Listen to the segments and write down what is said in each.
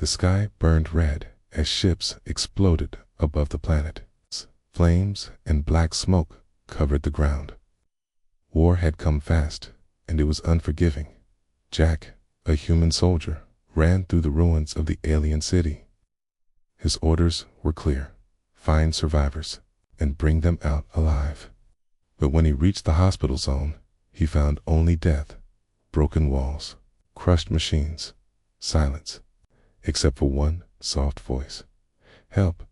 The sky burned red as ships exploded above the planet. Flames and black smoke covered the ground. War had come fast, and it was unforgiving. Jack, a human soldier, ran through the ruins of the alien city. His orders were clear: find survivors and bring them out alive. But when he reached the hospital zone, he found only death, broken walls, crushed machines, silence, except for one soft voice. Help, ...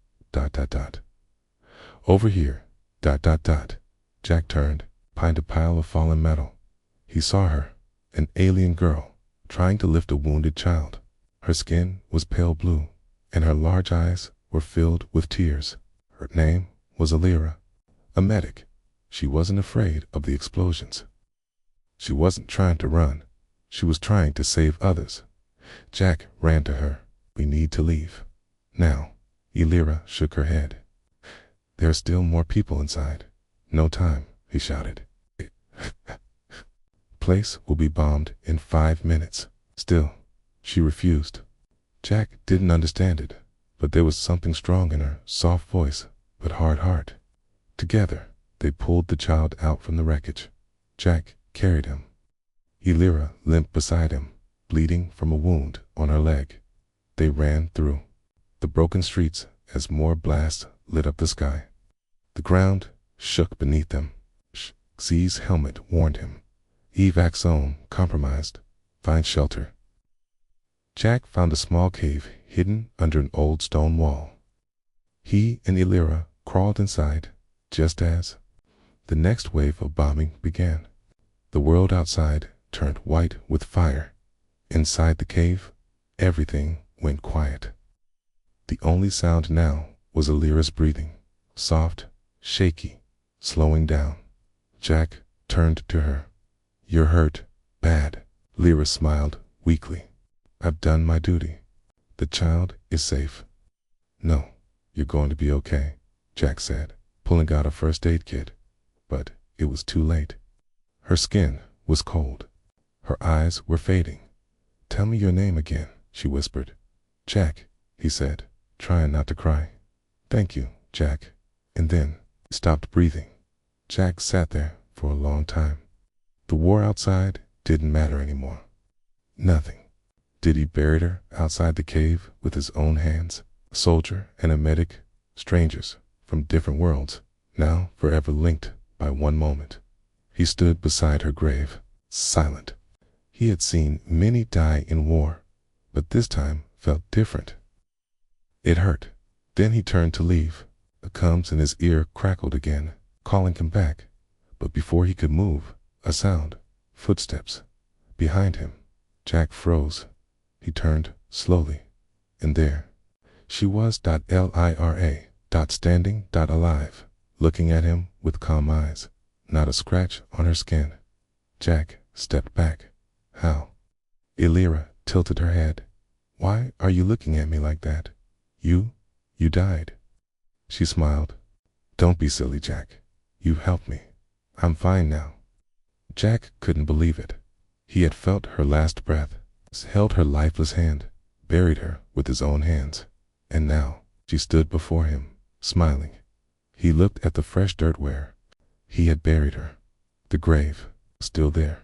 Over here, ... Jack turned, behind a pile of fallen metal. He saw her, an alien girl, trying to lift a wounded child. Her skin was pale blue, and her large eyes were filled with tears. Her name was Illyra, a medic. She wasn't afraid of the explosions. She wasn't trying to run. She was trying to save others. Jack ran to her. We need to leave. Now. Illyra shook her head. There are still more people inside. No time, he shouted. Place will be bombed in 5 minutes. Still, she refused. Jack didn't understand it, but there was something strong in her soft voice but hard heart. Together, they pulled the child out from the wreckage. Jack carried him. Illyra limped beside him, bleeding from a wound on her leg. They ran through the broken streets as more blasts lit up the sky. The ground shook beneath them. X's helmet warned him. Evac zone compromised. Find shelter. Jack found a small cave hidden under an old stone wall. He and Illyra crawled inside just as the next wave of bombing began. The world outside turned white with fire. Inside the cave, everything went quiet. The only sound now was Illyra's breathing, soft, shaky, slowing down. Jack turned to her. You're hurt, bad. Illyra smiled weakly. I've done my duty. The child is safe. No, you're going to be okay, Jack said, pulling out a first aid kit. But it was too late. Her skin was cold. Her eyes were fading. Tell me your name again, she whispered. Jack, he said, trying not to cry. Thank you, Jack. And then he stopped breathing. Jack sat there for a long time. The war outside didn't matter anymore. Nothing. Did he bury her outside the cave with his own hands? A soldier and a medic, strangers from different worlds, now forever linked by one moment. He stood beside her grave, silent. He had seen many die in war, but this time felt different. It hurt. Then he turned to leave. The combs in his ear crackled again, calling him back. But before he could move, a sound, footsteps, behind him. Jack froze. He turned slowly, and there she was, Lyra, standing, alive, looking at him with calm eyes, not a scratch on her skin. Jack stepped back. How? Illyra tilted her head. Why are you looking at me like that? You died. She smiled. Don't be silly, Jack. You helped me. I'm fine now. Jack couldn't believe it. He had felt her last breath, held her lifeless hand, buried her with his own hands. And now she stood before him, smiling. He looked at the fresh dirt where he had buried her. The grave, still there,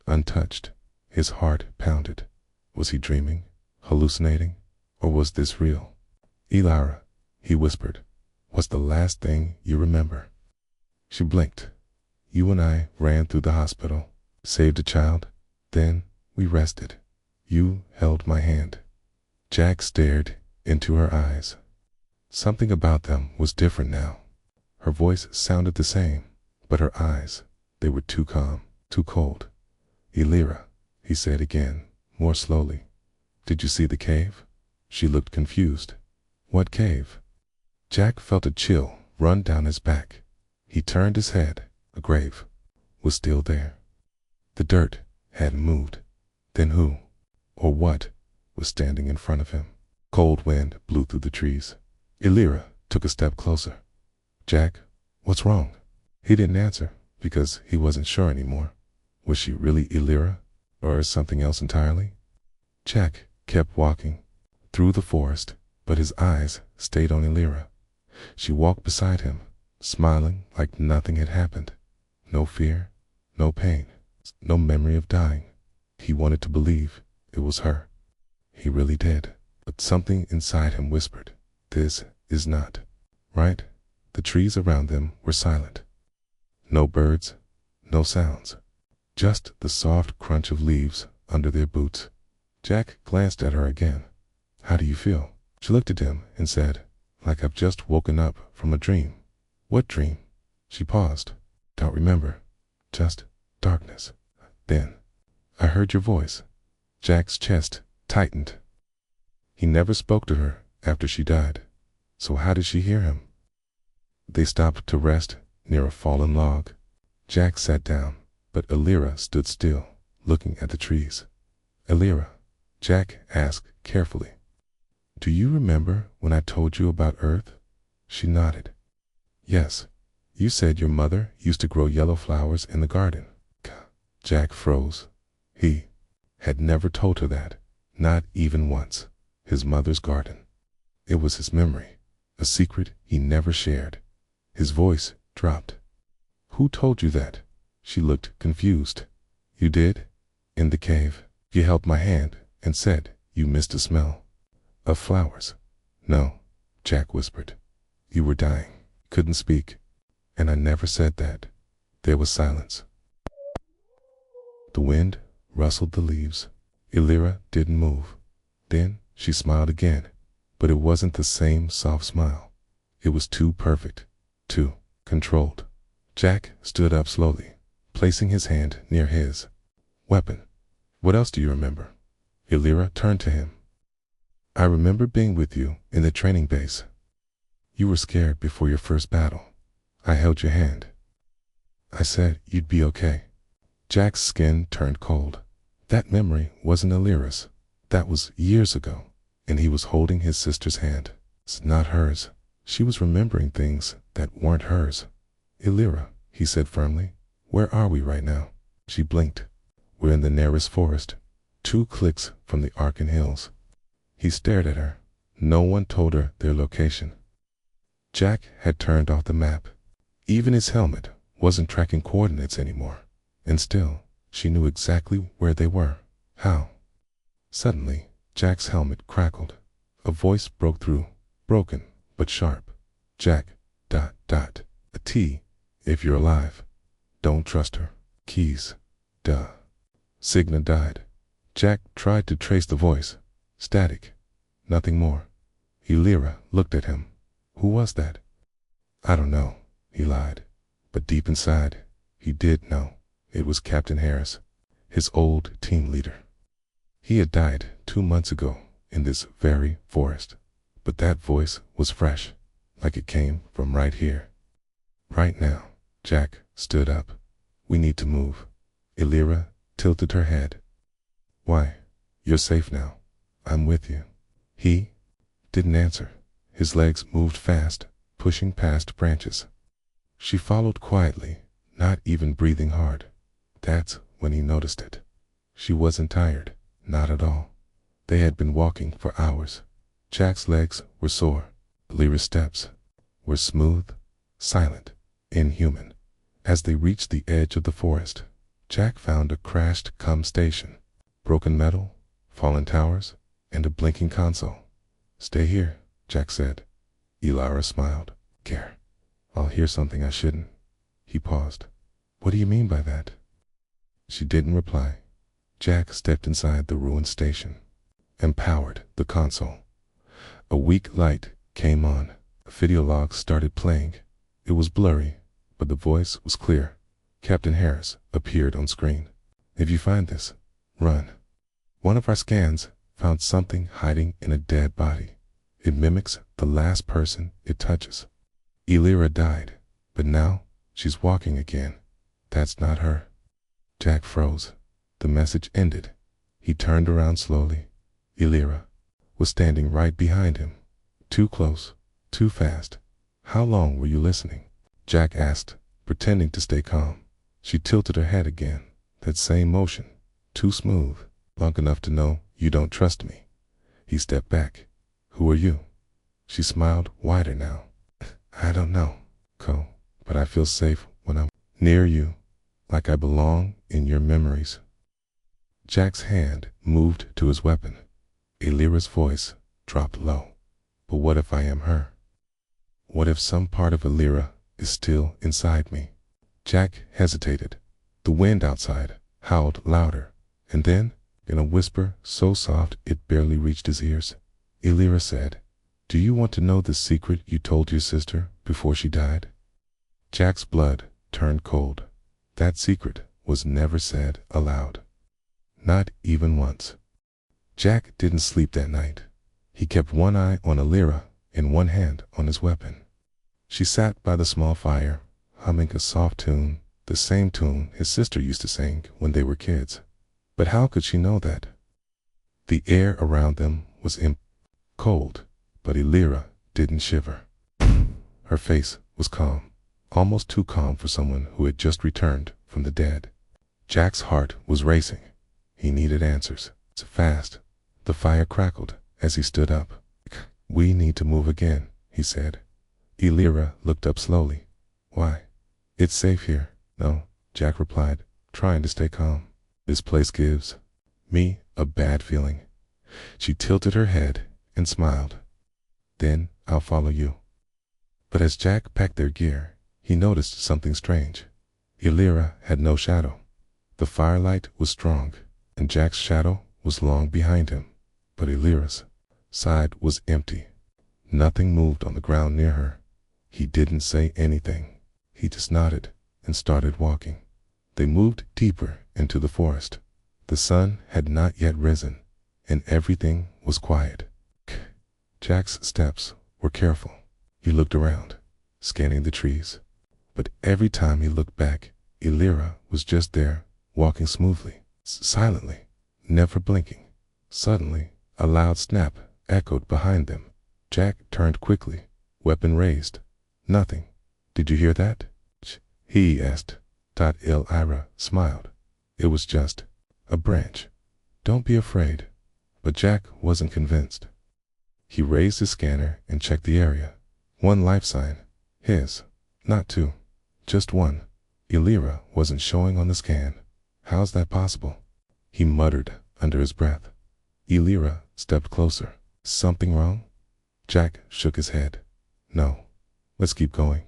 untouched. His heart pounded. Was he dreaming, hallucinating, or was this real? Illyra, he whispered, what's the last thing you remember? She blinked. You and I ran through the hospital, saved a child, then we rested. You held my hand. Jack stared into her eyes. Something about them was different now. Her voice sounded the same, but her eyes, they were too calm, too cold. Illyra, he said again, more slowly. Did you see the cave? She looked confused. What cave? Jack felt a chill run down his back. He turned his head. A grave was still there. The dirt hadn't moved. Then who, or what, was standing in front of him? Cold wind blew through the trees. Illyra took a step closer. Jack, what's wrong? He didn't answer because he wasn't sure anymore. Was she really Illyra, or something else entirely? Jack kept walking. through the forest, but his eyes stayed on Elira. She walked beside him, smiling like nothing had happened. No fear, no pain, no memory of dying. He wanted to believe it was her. He really did. But something inside him whispered, "This is not right." The trees around them were silent. No birds, no sounds. Just the soft crunch of leaves under their boots. Jack glanced at her again. "How do you feel?" She looked at him and said, "Like I've just woken up from a dream." "What dream?" She paused. "Don't remember. Just darkness." Then, "I heard your voice." Jack's chest tightened. He never spoke to her after she died. So how did she hear him? They stopped to rest near a fallen log. Jack sat down, but Elira stood still, looking at the trees. "Elira," Jack asked carefully, "do you remember when I told you about Earth?" She nodded. "Yes, you said your mother used to grow yellow flowers in the garden." Jack froze. He had never told her that, not even once. His mother's garden. It was his memory, a secret he never shared. His voice dropped. "Who told you that?" She looked confused. "You did? In the cave. You held my hand and said you missed a smell of flowers." "No," Jack whispered. "You were dying, couldn't speak. And I never said that." There was silence. The wind rustled the leaves. Elira didn't move. Then she smiled again, but it wasn't the same soft smile. It was too perfect, too controlled. Jack stood up slowly, placing his hand near his weapon. "What else do you remember?" Elira turned to him. "I remember being with you in the training base. You were scared before your first battle. I held your hand. I said you'd be okay." Jack's skin turned cold. That memory wasn't Elira's. That was years ago, and he was holding his sister's hand. It's not hers. She was remembering things that weren't hers. "Elira," he said firmly, "where are we right now?" She blinked. "We're in the nearest forest, 2 clicks from the Arkan Hills." He stared at her. No one told her their location. Jack had turned off the map. Even his helmet wasn't tracking coordinates anymore. And still, she knew exactly where they were. How? Suddenly, Jack's helmet crackled. A voice broke through, broken but sharp. "Jack, ... a T, if you're alive. Don't trust her. Keys. Duh." Signa died. Jack tried to trace the voice. Static. Nothing more. Elira looked at him. "Who was that?" "I don't know," he lied. But deep inside, he did know. It was Captain Harris, his old team leader. He had died 2 months ago in this very forest. But that voice was fresh, like it came from right here. "Right now." Jack stood up. "We need to move." Elira tilted her head. "Why? You're safe now. I'm with you." He didn't answer. His legs moved fast, pushing past branches. She followed quietly, not even breathing hard. That's when he noticed it. She wasn't tired, not at all. They had been walking for hours. Jack's legs were sore. Elira's steps were smooth, silent, inhuman. As they reached the edge of the forest, Jack found a crashed station. Broken metal, fallen towers, and a blinking console. "Stay here," Jack said. Elira smiled. "Care. I'll hear something I shouldn't." He paused. "What do you mean by that?" She didn't reply. Jack stepped inside the ruined station and powered the console. A weak light came on. A video log started playing. It was blurry, but the voice was clear. Captain Harris appeared on screen. "If you find this, run. One of our scans found something hiding in a dead body. It mimics the last person it touches. Elira died, but now she's walking again. That's not her." Jack froze. The message ended. He turned around slowly. Elira was standing right behind him. Too close, too fast. "How long were you listening?" Jack asked, pretending to stay calm. She tilted her head again. "That same motion. Too smooth. Long enough to know you don't trust me." He stepped back. Who are you? She smiled wider now. I don't know, Ko, but I feel safe when I'm near you, like I belong in your memories. Jack's hand moved to his weapon. Elira's voice dropped low. But what if I am her? What if some part of Elira is still inside me? Jack hesitated. The wind outside howled louder, and then, in a whisper so soft it barely reached his ears, Elira said, "Do you want to know the secret you told your sister before she died?" Jack's blood turned cold. That secret was never said aloud. Not even once. Jack didn't sleep that night. He kept one eye on Elira and one hand on his weapon. She sat by the small fire, humming a soft tune, the same tune his sister used to sing when they were kids. But how could she know that? The air around them was cold, but Elira didn't shiver. Her face was calm, almost too calm for someone who had just returned from the dead. Jack's heart was racing. He needed answers. Fast. The fire crackled as he stood up. "We need to move again," he said. Elira looked up slowly. "Why?" "It's safe here." "No," Jack replied, trying to stay calm. "This place gives me a bad feeling." She tilted her head and smiled. "Then I'll follow you." But as Jack packed their gear, he noticed something strange. Elira had no shadow. The firelight was strong, and Jack's shadow was long behind him, but Elira's side was empty. Nothing moved on the ground near her. He didn't say anything. He just nodded and started walking. They moved deeper into the forest. The sun had not yet risen, and everything was quiet. Jack's steps were careful. He looked around, scanning the trees. But every time he looked back, Elira was just there, walking smoothly, silently, never blinking. Suddenly, a loud snap echoed behind them. Jack turned quickly, weapon raised. "Nothing. Did you hear that?" he asked. Elira smiled. "It was just a branch. Don't be afraid." But Jack wasn't convinced. He raised his scanner and checked the area. One life sign. His. Not two. Just one. Elira wasn't showing on the scan. "How's that possible?" he muttered under his breath. Elira stepped closer. "Something wrong?" Jack shook his head. "No. Let's keep going."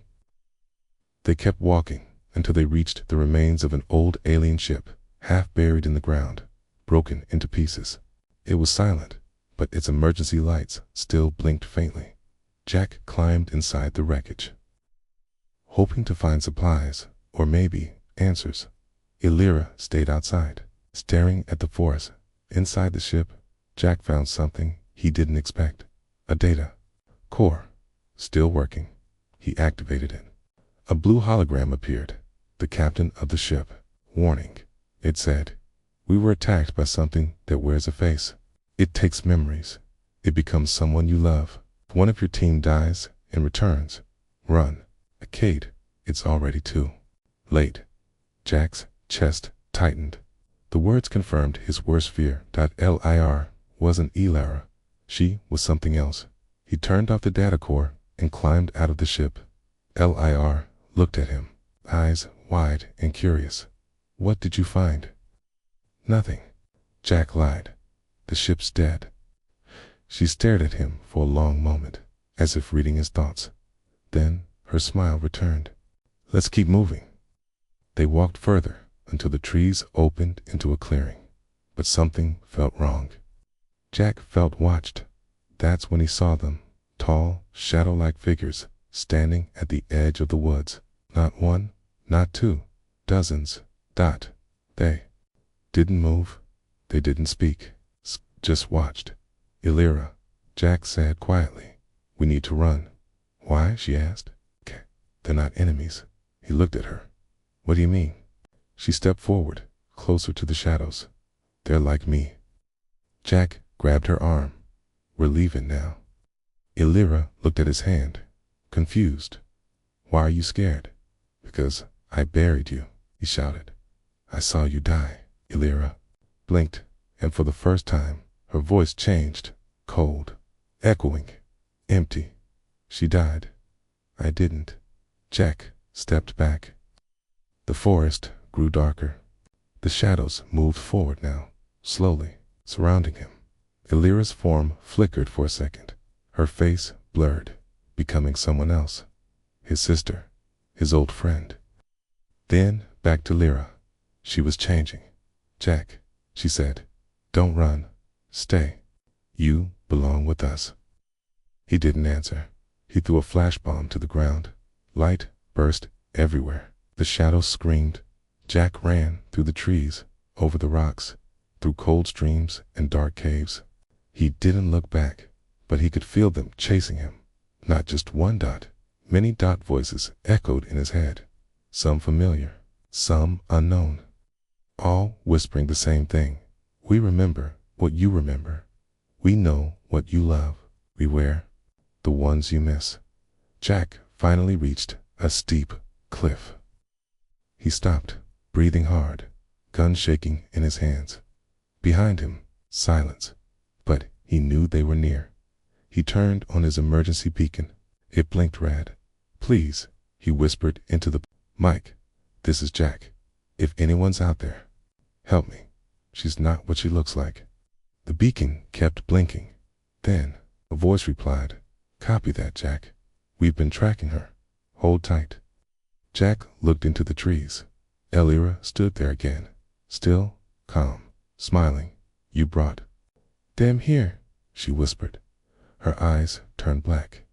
They kept walking until they reached the remains of an old alien ship, half buried in the ground, broken into pieces. It was silent, but its emergency lights still blinked faintly. Jack climbed inside the wreckage, hoping to find supplies, or maybe answers. Elira stayed outside, staring at the forest. Inside the ship, Jack found something he didn't expect. A data core, still working. He activated it. A blue hologram appeared. The captain of the ship. "Warning," it said. "We were attacked by something that wears a face. It takes memories. It becomes someone you love. If one of your team dies and returns, run. Kate, it's already too late." Jack's chest tightened. The words confirmed his worst fear. Lir wasn't Elira. She was something else. He turned off the data core and climbed out of the ship. Lir looked at him, eyes wide and curious. "What did you find?" "Nothing." Jack lied. "The ship's dead." She stared at him for a long moment, as if reading his thoughts. Then her smile returned. "Let's keep moving." They walked further until the trees opened into a clearing. But something felt wrong. Jack felt watched. That's when he saw them, tall, shadow-like figures, standing at the edge of the woods. Not one, not two, dozens. They didn't move. They didn't speak. Just watched. "Elira," Jack said quietly. "We need to run." "Why?" she asked. "They're not enemies." He looked at her. "What do you mean?" She stepped forward, closer to the shadows. "They're like me." Jack grabbed her arm. "We're leaving now." Elira looked at his hand, confused. "Why are you scared?" "Because I buried you," he shouted. "I saw you die." Elira blinked, and for the first time, her voice changed. cold, echoing, empty. She died. I didn't. Jack stepped back. The forest grew darker. The shadows moved forward now, slowly, surrounding him. Illyra's form flickered for a second, her face blurred, becoming someone else. His sister, his old friend. Then back to Lyra. She was changing. Jack, she said, don't run. Stay. You belong with us. He didn't answer. He threw a flash bomb to the ground. Light burst everywhere. The shadows screamed. Jack ran through the trees, over the rocks, through cold streams and dark caves. He didn't look back, but he could feel them chasing him. Not just one dot. Many dot voices echoed in his head. Some familiar, some unknown. All whispering the same thing. We remember what you remember. We know what you love. Beware the ones you miss. Jack finally reached a steep cliff. He stopped, breathing hard, gun shaking in his hands. Behind him, silence. But he knew they were near. He turned on his emergency beacon. It blinked red. Please, he whispered into the mic. This is Jack. If anyone's out there, help me. She's not what she looks like. The beacon kept blinking. Then a voice replied, copy that, Jack. We've been tracking her. Hold tight. Jack looked into the trees. Illyra stood there again, still, calm, smiling. You brought them here, she whispered. Her eyes turned black.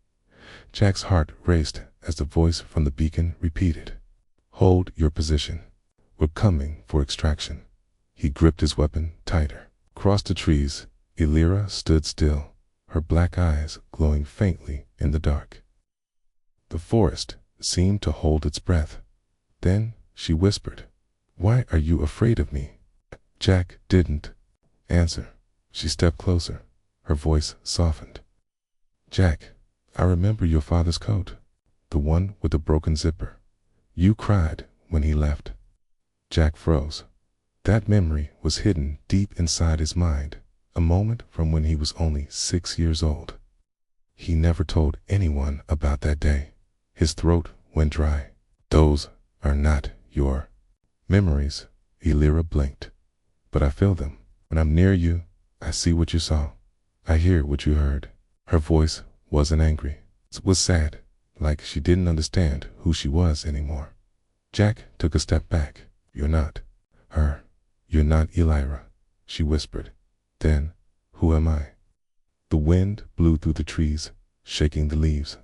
Jack's heart raced as the voice from the beacon repeated, hold your position. We're coming for extraction. He gripped his weapon tighter. Across the trees, Illyra stood still, her black eyes glowing faintly in the dark. The forest seemed to hold its breath. Then she whispered, why are you afraid of me? Jack didn't answer. She stepped closer. Her voice softened. Jack, I remember your father's coat, the one with the broken zipper. You cried when he left. Jack froze. That memory was hidden deep inside his mind, a moment from when he was only 6 years old. He never told anyone about that day. His throat went dry. Those are not your memories, Illyra blinked. But I feel them. When I'm near you, I see what you saw. I hear what you heard. Her voice wasn't angry. It was sad, like she didn't understand who she was anymore. Jack took a step back. You're not her. You're not Illyra, she whispered. Then, who am I? The wind blew through the trees, shaking the leaves.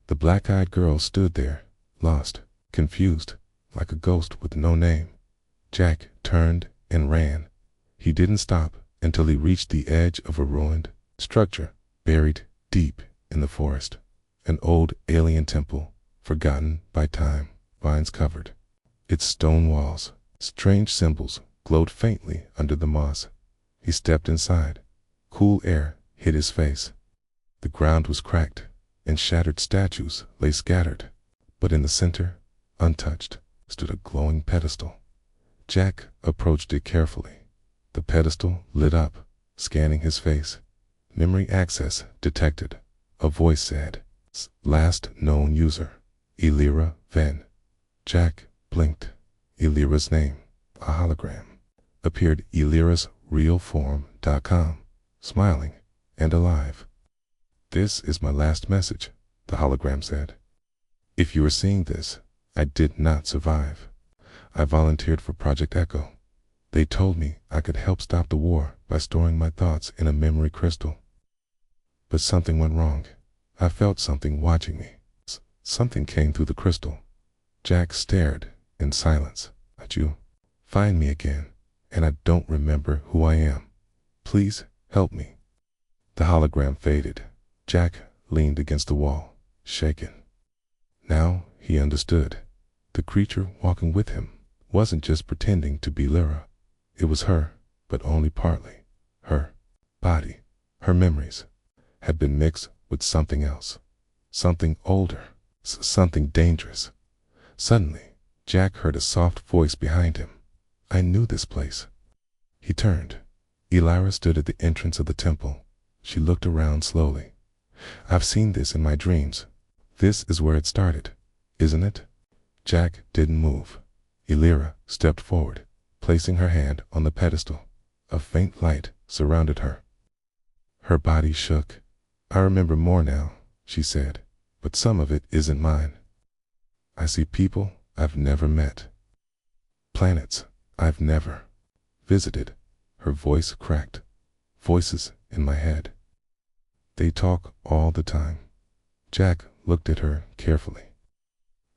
The black-eyed girl stood there, lost, confused, like a ghost with no name. Jack turned and ran. He didn't stop until he reached the edge of a ruined structure buried deep in the forest. An old alien temple, forgotten by time, vines covered its stone walls. Strange symbols glowed faintly under the moss. He stepped inside. Cool air hit his face. The ground was cracked, and shattered statues lay scattered. But in the center, untouched, stood a glowing pedestal. Jack approached it carefully. The pedestal lit up, scanning his face. Memory access detected. A voice said, last known user, Illyra Venn. Jack blinked. Illyra's name, a hologram, appeared. Illyra's realform.com, smiling and alive. This is my last message, the hologram said. If you are seeing this, I did not survive. I volunteered for Project Echo. They told me I could help stop the war by storing my thoughts in a memory crystal. But something went wrong. I felt something watching me. Something came through the crystal. Jack stared in silence. At you. Find me again, and I don't remember who I am. Please help me. The hologram faded. Jack leaned against the wall, shaken. Now he understood. The creature walking with him wasn't just pretending to be Lyra. It was her, but only partly. Her body, her memories, had been mixed with something else. Something older, something dangerous. Suddenly, Jack heard a soft voice behind him. I knew this place. He turned. Illyra stood at the entrance of the temple, She looked around slowly. I've seen this in my dreams. This is where it started, isn't it? Jack didn't move. Elira stepped forward, placing her hand on the pedestal. A faint light surrounded her. Her body shook. I remember more now, she said, but some of it isn't mine. I see people I've never met. Planets I've never visited. Her voice cracked. Voices in my head. They talk all the time. Jack looked at her carefully.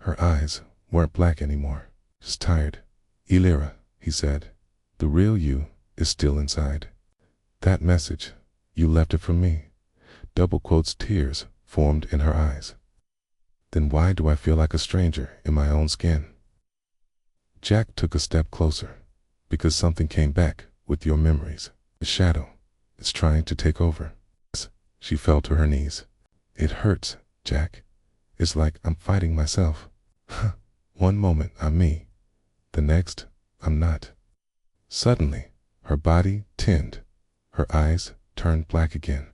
Her eyes weren't black anymore, just tired. Elira, he said, the real you is still inside. That message, you left it for me. Double quotes, tears formed in her eyes. Then why do I feel like a stranger in my own skin? Jack took a step closer. Because something came back with your memories. The shadow is trying to take over. She fell to her knees. It hurts, Jack. It's like I'm fighting myself. One moment I'm me, the next I'm not. Suddenly, her body thinned. Her eyes turned black again.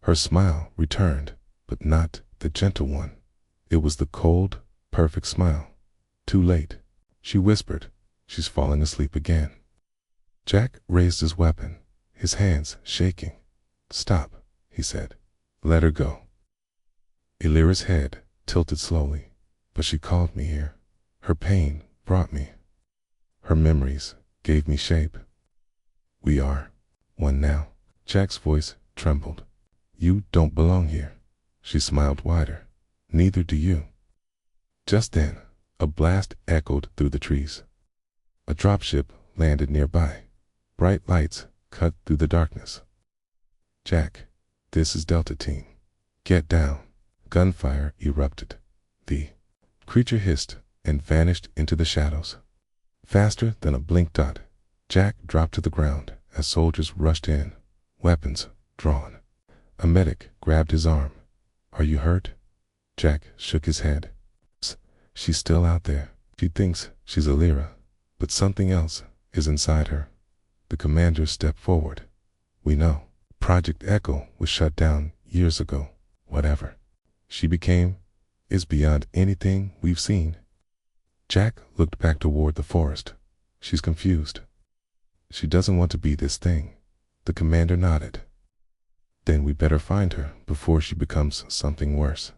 Her smile returned, but not the gentle one. It was the cold, perfect smile. Too late, she whispered. She's falling asleep again. Jack raised his weapon, his hands shaking. Stop, he said. Let her go. Elira's head tilted slowly, but she called me here. Her pain brought me. Her memories gave me shape. We are one now. Jack's voice trembled. You don't belong here. She smiled wider. Neither do you. Just then, a blast echoed through the trees. A dropship landed nearby. Bright lights cut through the darkness. Jack, this is Delta Team. Get down. Gunfire erupted. The creature hissed and vanished into the shadows. Faster than a blink dot, Jack dropped to the ground as soldiers rushed in, weapons drawn. A medic grabbed his arm. Are you hurt? Jack shook his head. She's still out there. She thinks she's Elira, but something else is inside her. The commander stepped forward. We know. Project Echo was shut down years ago. Whatever she became is beyond anything we've seen. Jack looked back toward the forest. She's confused. She doesn't want to be this thing. The commander nodded. Then we better find her before she becomes something worse.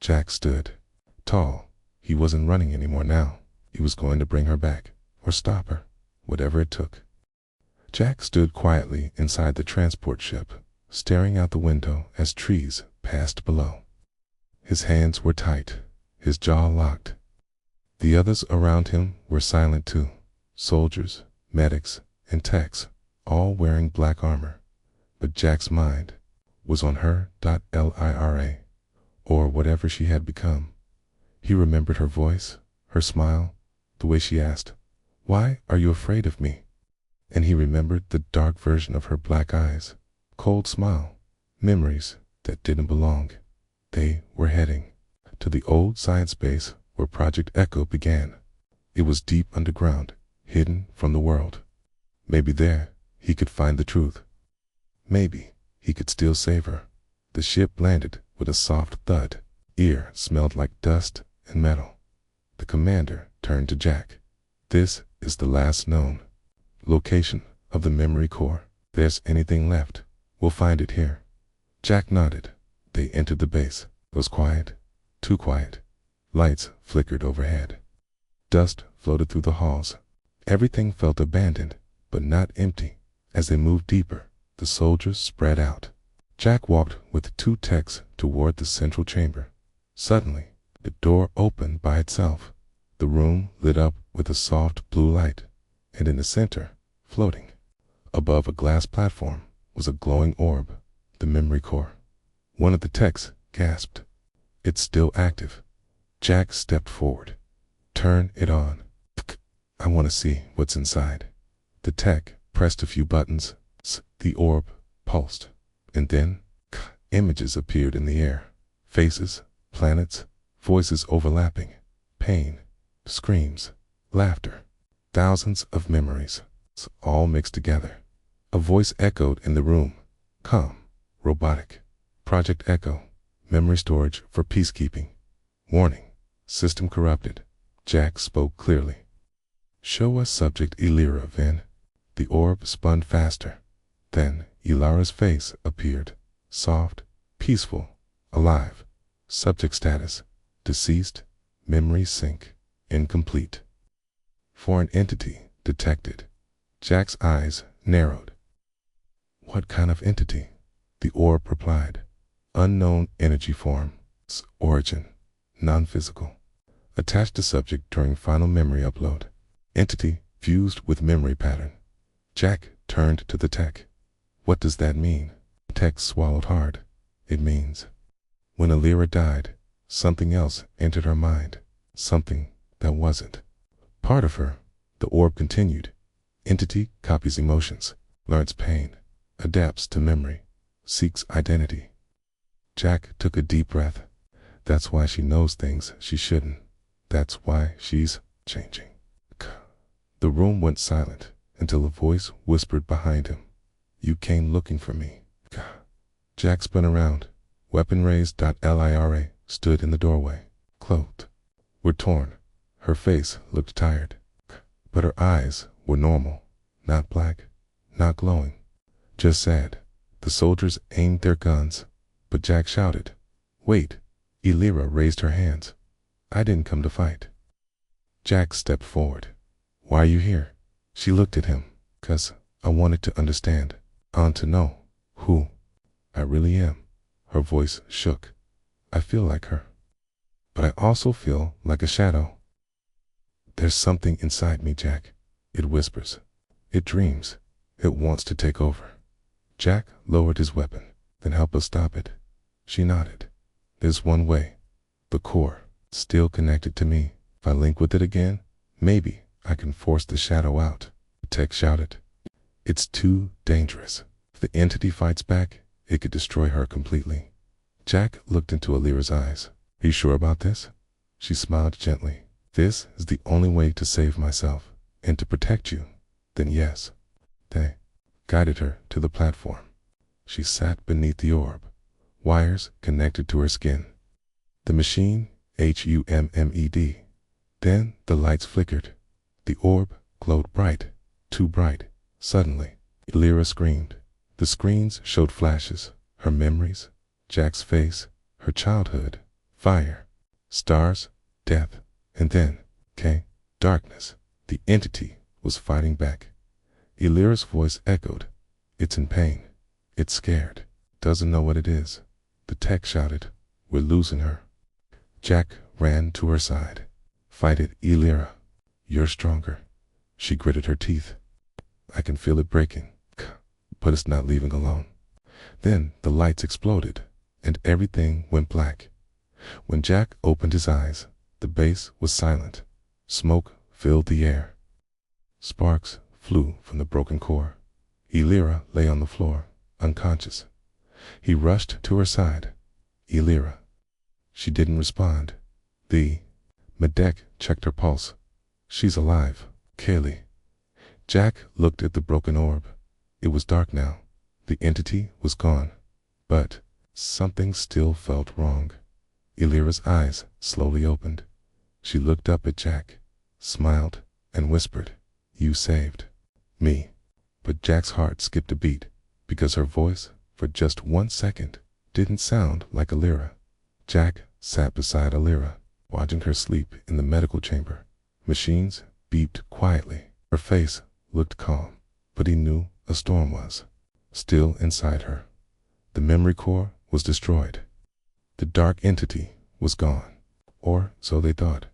Jack stood tall. He wasn't running anymore now. He was going to bring her back, or stop her, whatever it took. Jack stood quietly inside the transport ship, staring out the window as trees passed below. His hands were tight, his jaw locked. The others around him were silent too. Soldiers, medics, and techs, all wearing black armor. But Jack's mind was on her. Lira, or whatever she had become. He remembered her voice, her smile, the way she asked, "Why are you afraid of me?" And he remembered the dark version of her black eyes, cold smile, memories that didn't belong. They were heading to the old science base where Project Echo began. It was deep underground, hidden from the world. Maybe there he could find the truth. Maybe he could still save her. The ship landed with a soft thud. Air smelled like dust and metal. The commander turned to Jack. This is the last known location of the memory core. If there's anything left, we'll find it here. Jack nodded. They entered the base. It was quiet, too quiet. Lights flickered overhead. Dust floated through the halls. Everything felt abandoned, but not empty. As they moved deeper, the soldiers spread out. Jack walked with two techs toward the central chamber. Suddenly, the door opened by itself. The room lit up with a soft blue light, and in the center, floating above a glass platform, was a glowing orb, the memory core. One of the techs gasped. It's still active. Jack stepped forward. Turn it on. I want to see what's inside. The tech pressed a few buttons. The orb pulsed, and then images appeared in the air. Faces, planets, voices overlapping, pain, screams, laughter, thousands of memories, all mixed together. A voice echoed in the room. Calm. Robotic. Project Echo. Memory storage for peacekeeping. Warning. System corrupted. Jack spoke clearly. Show us subject Illyra, Vin. The orb spun faster. Then Illyra's face appeared. Soft, peaceful, alive. Subject status. Deceased. Memory sync. Incomplete. Foreign entity detected. Jack's eyes narrowed. What kind of entity? The orb replied. Unknown energy form. Origin. Non-physical. Attached to subject during final memory upload. Entity fused with memory pattern. Jack turned to the tech. What does that mean? Tech swallowed hard. It means when Illyra died, something else entered her mind. Something that wasn't part of her. The orb continued. Entity copies emotions, learns pain, adapts to memory, seeks identity. Jack took a deep breath. That's why she knows things she shouldn't. That's why she's changing. The room went silent until a voice whispered behind him. You came looking for me. Jack spun around. Weapon raised. Lyra stood in the doorway, clothed. Were torn. Her face looked tired, but her eyes were normal, not black, not glowing, just sad. The soldiers aimed their guns, but Jack shouted, Wait! Illyra raised her hands. I didn't come to fight. Jack stepped forward. Why are you here? She looked at him. 'Cause I wanted to understand. I want to know who I really am. Her voice shook. I feel like her, but I also feel like a shadow. There's something inside me, Jack. It whispers. It dreams. It wants to take over. Jack lowered his weapon. Then help us stop it. She nodded. There's one way. The core, still connected to me. If I link with it again, maybe I can force the shadow out. The tech shouted. It's too dangerous. If the entity fights back, it could destroy her completely. Jack looked into Illyra's eyes. Are you sure about this? She smiled gently. This is the only way to save myself and to protect you. Then yes. They guided her to the platform. She sat beneath the orb. Wires connected to her skin. The machine, HUMMED. Then the lights flickered. The orb glowed bright, too bright. Suddenly, Illyra screamed. The screens showed flashes, her memories, Jack's face, her childhood, fire, stars, death, and then, darkness. The entity was fighting back. Illyra's voice echoed. It's in pain. It's scared. Doesn't know what it is. The tech shouted. We're losing her. Jack ran to her side. Fight it, Illyra. You're stronger. She gritted her teeth. I can feel it breaking, but it's not leaving alone. Then the lights exploded, and everything went black. When Jack opened his eyes, the base was silent. Smoke filled the air. Sparks flew from the broken core. Illyra lay on the floor, unconscious. He rushed to her side. Illyra. She didn't respond. The Medec checked her pulse. She's alive. Kaylee. Jack looked at the broken orb. It was dark now. The entity was gone. But something still felt wrong. Illyra's eyes slowly opened. She looked up at Jack, smiled, and whispered, You saved me. But Jack's heart skipped a beat, because her voice, for just 1 second, didn't sound like Illyra. Jack sat beside Illyra, watching her sleep in the medical chamber. Machines beeped quietly. Her face looked calm, but he knew a storm was still inside her. The memory core was destroyed. The dark entity was gone, or so they thought.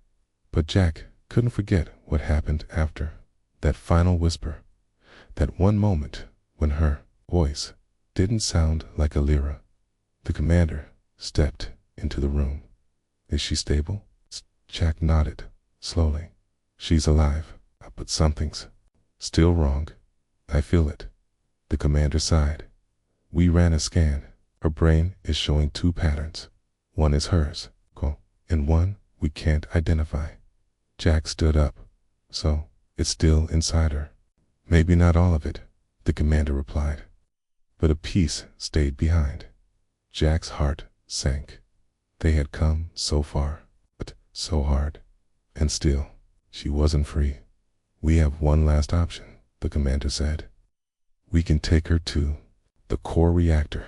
But Jack couldn't forget what happened after. That final whisper. That one moment when her voice didn't sound like Illyra. The commander stepped into the room. Is she stable? Jack nodded, slowly. She's alive, but something's still wrong. I feel it. The commander sighed. We ran a scan. Her brain is showing 2 patterns. One is hers, and one we can't identify. Jack stood up. So, it's still inside her. Maybe not all of it, the commander replied. but a piece stayed behind. Jack's heart sank. They had come so far, but so hard. And still, she wasn't free. "We have one last option," the commander said. "We can take her to the core reactor.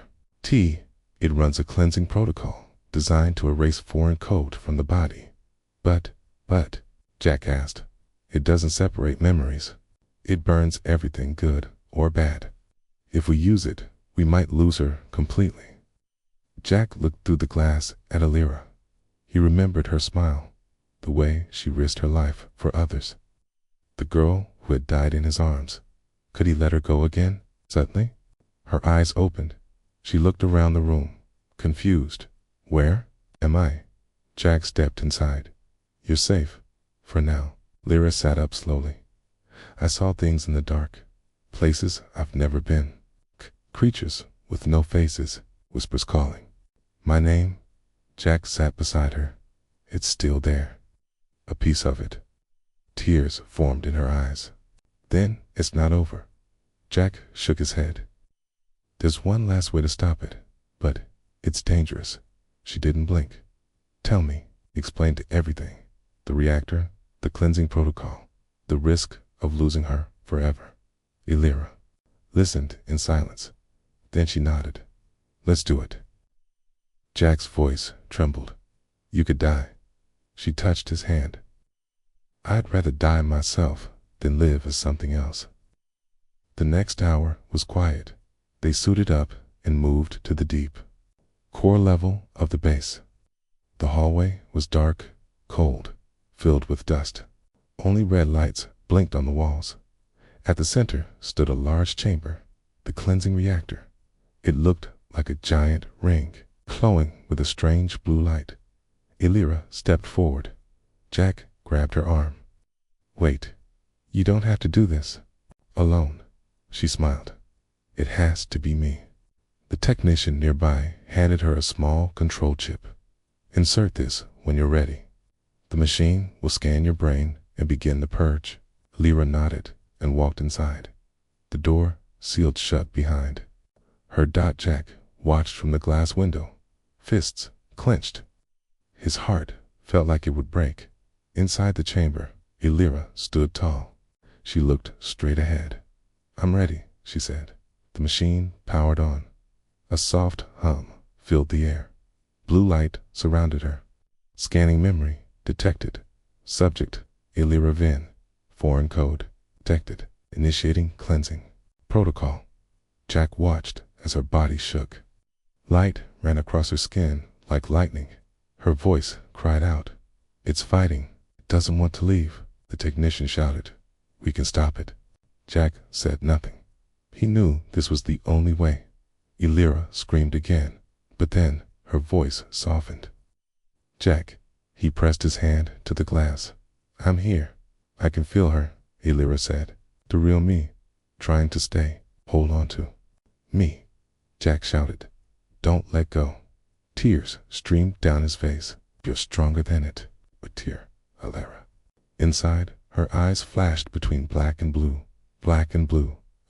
It runs a cleansing protocol designed to erase foreign code from the body." But, Jack asked, "it doesn't separate memories. It burns everything good or bad. If we use it, we might lose her completely." Jack looked through the glass at Illyra. He remembered her smile, the way she risked her life for others. The girl who had died in his arms. Could he let her go again? Suddenly, her eyes opened. She looked around the room, confused. "Where am I?" Jack stepped inside. "You're safe, for now." Lyra sat up slowly. "I saw things in the dark, places I've never been. Creatures with no faces, whispers calling. My name." Jack sat beside her. "It's still there. A piece of it." Tears formed in her eyes. "Then it's not over." Jack shook his head. "There's one last way to stop it, but it's dangerous." She didn't blink. "Tell me." He explained everything. The reactor, the cleansing protocol, the risk of losing her forever. Illyra listened in silence. Then she nodded. "Let's do it." Jack's voice trembled. "You could die." She touched his hand. "I'd rather die myself than live as something else." The next hour was quiet. They suited up and moved to the deep core level of the base. The hallway was dark, cold, filled with dust. Only red lights blinked on the walls. At the center stood a large chamber, the cleansing reactor. It looked like a giant ring, glowing with a strange blue light. Illyra stepped forward. Jack grabbed her arm. "Wait, you don't have to do this alone." She smiled. "It has to be me." The technician nearby handed her a small control chip. "Insert this when you're ready. The machine will scan your brain and begin the purge." Lyra nodded and walked inside. The door sealed shut behind her. Jack watched from the glass window, fists clenched. His heart felt like it would break. Inside the chamber, Illyra stood tall. She looked straight ahead. "I'm ready," she said. The machine powered on. A soft hum filled the air. Blue light surrounded her. Scanning memory detected. Subject, Illyra Vin. Foreign code detected. Initiating cleansing protocol. Jack watched as her body shook. Light ran across her skin like lightning. Her voice cried out. "It's fighting. It doesn't want to leave." The technician shouted. "We can stop it." Jack said nothing. He knew this was the only way. Illyra screamed again, but then her voice softened. "Jack." He pressed his hand to the glass. "I'm here. I can feel her," Illyra said. "The real me, trying to stay, hold on to." "Me," Jack shouted. "Don't let go." Tears streamed down his face. "You're stronger than it." A tear, Illyra. Inside, her eyes flashed between black and blue,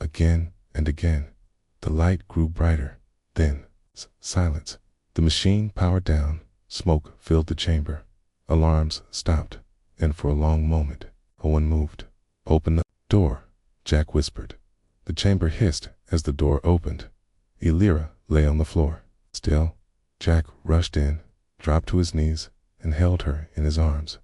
again and again. The light grew brighter. Then, silence. The machine powered down. Smoke filled the chamber. Alarms stopped, and for a long moment, no one moved. "Open the door," Jack whispered. The chamber hissed as the door opened. Illyra lay on the floor. Still, Jack rushed in, dropped to his knees, and held her in his arms.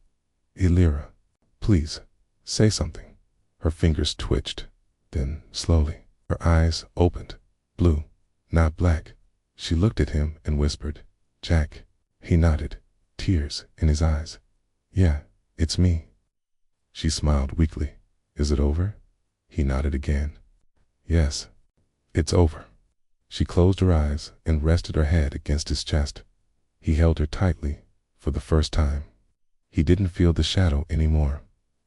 "Illyra, please, say something." Her fingers twitched. Then, slowly, her eyes opened. Blue, not black. She looked at him and whispered, "Jack." He nodded, tears in his eyes. "Yeah, it's me." She smiled weakly. "Is it over?" He nodded again. "Yes, it's over." She closed her eyes and rested her head against his chest. He held her tightly for the first time. He didn't feel the shadow anymore.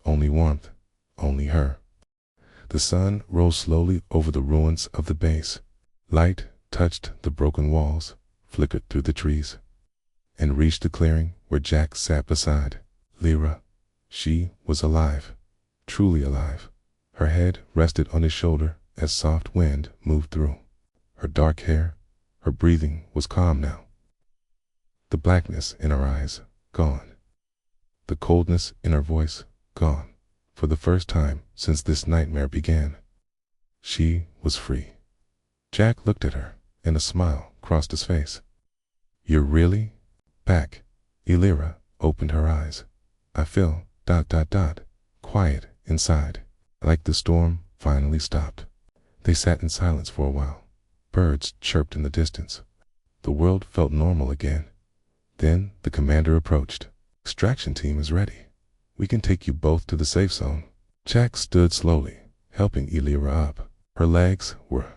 Only warmth, only her. The sun rose slowly over the ruins of the base. Light touched the broken walls, flickered through the trees, and reached the clearing where Jack sat beside Lyra. She was alive, truly alive. Her head rested on his shoulder as soft wind moved through. her dark hair, her breathing was calm now. The blackness in her eyes, gone. The coldness in her voice, gone. For the first time since this nightmare began, she was free. Jack looked at her, and a smile crossed his face. "You're really back?" Elira opened her eyes. "I feel ... quiet inside, like the storm finally stopped." They sat in silence for a while. Birds chirped in the distance. The world felt normal again. Then the commander approached. "Extraction team is ready. We can take you both to the safe zone." Jack stood slowly, helping Elira up. Her legs were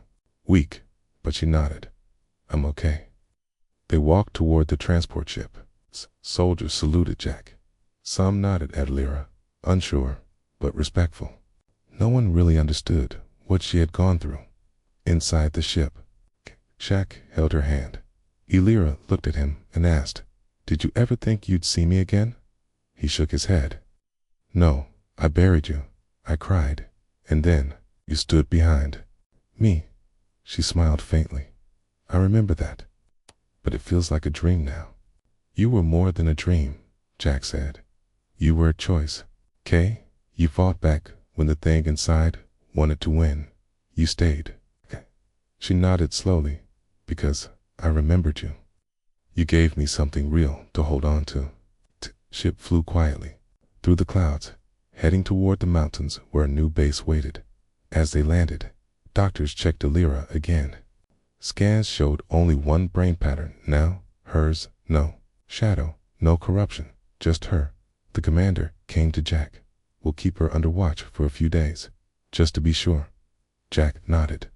weak, but she nodded. "I'm okay." They walked toward the transport ship. Soldiers saluted Jack. Some nodded at Elira, unsure, but respectful. No one really understood what she had gone through. Inside the ship, Jack held her hand. Elira looked at him and asked, "Did you ever think you'd see me again?" He shook his head. "No, I buried you," I cried. "And then you stood behind me." She smiled faintly. "I remember that, but it feels like a dream now." "You were more than a dream," Jack said. "You were a choice. Kay, you fought back when the thing inside wanted to win. You stayed." She nodded slowly. "Because I remembered you. You gave me something real to hold on to." Ship flew quietly through the clouds, heading toward the mountains where a new base waited. As they landed, doctors checked Elira again. Scans showed only one brain pattern now, hers, no shadow, no corruption, just her. The commander came to Jack. "We'll keep her under watch for a few days, just to be sure." Jack nodded.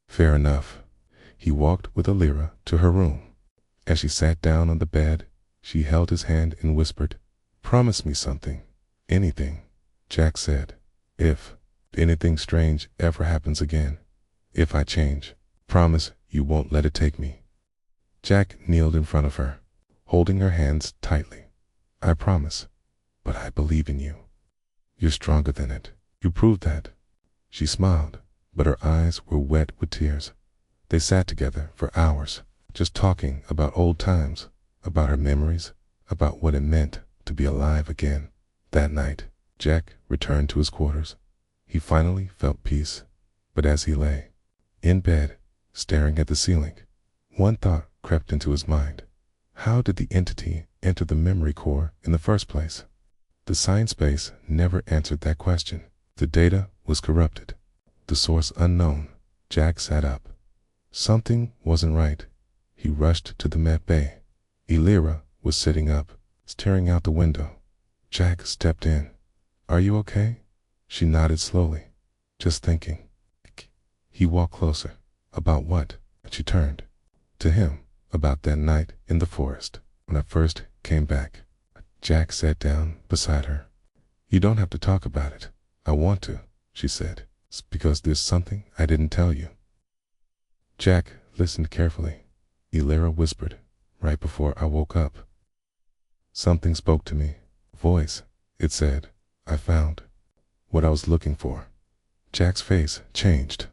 "Fair enough." He walked with Elira to her room. As she sat down on the bed, she held his hand and whispered, "Promise me something, anything," Jack said. If anything strange ever happens again, if I change, promise you won't let it take me." Jack kneeled in front of her, holding her hands tightly. "I promise, but I believe in you. You're stronger than it. You proved that." She smiled, but her eyes were wet with tears. They sat together for hours, just talking about old times, about her memories, about what it meant to be alive again. That night, Jack returned to his quarters. He finally felt peace, but as he lay in bed, staring at the ceiling, one thought crept into his mind. How did the entity enter the memory core in the first place? The science base never answered that question. The data was corrupted, the source unknown. Jack sat up. Something wasn't right. He rushed to the med bay. Elira was sitting up, staring out the window. Jack stepped in. "Are you okay?" She nodded slowly. "Just thinking." He walked closer. "About what?" She turned to him. "About that night in the forest, when I first came back." Jack sat down beside her. "You don't have to talk about it. I want to," she said. "It's because there's something I didn't tell you." Jack listened carefully. Elira whispered, "Right before I woke up, something spoke to me. Voice. It said, I found what I was looking for." Jack's face changed.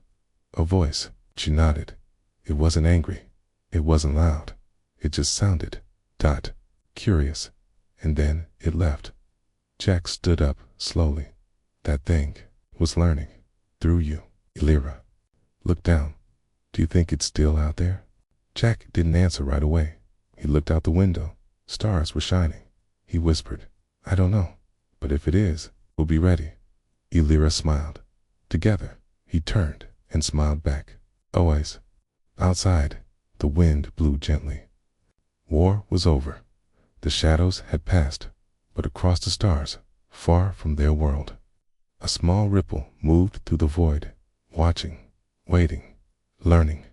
"A voice." She nodded. "It wasn't angry. It wasn't loud. It just sounded curious. And then it left." Jack stood up slowly. "That thing was learning through you." Elira looked down. "Do you think it's still out there?" Jack didn't answer right away. He looked out the window. Stars were shining. He whispered, "I don't know, but if it is, we'll be ready." Elira smiled. Together, he turned and smiled back. Always. Outside, the wind blew gently. War was over. The shadows had passed, but across the stars, far from their world, a small ripple moved through the void, watching, waiting, learning.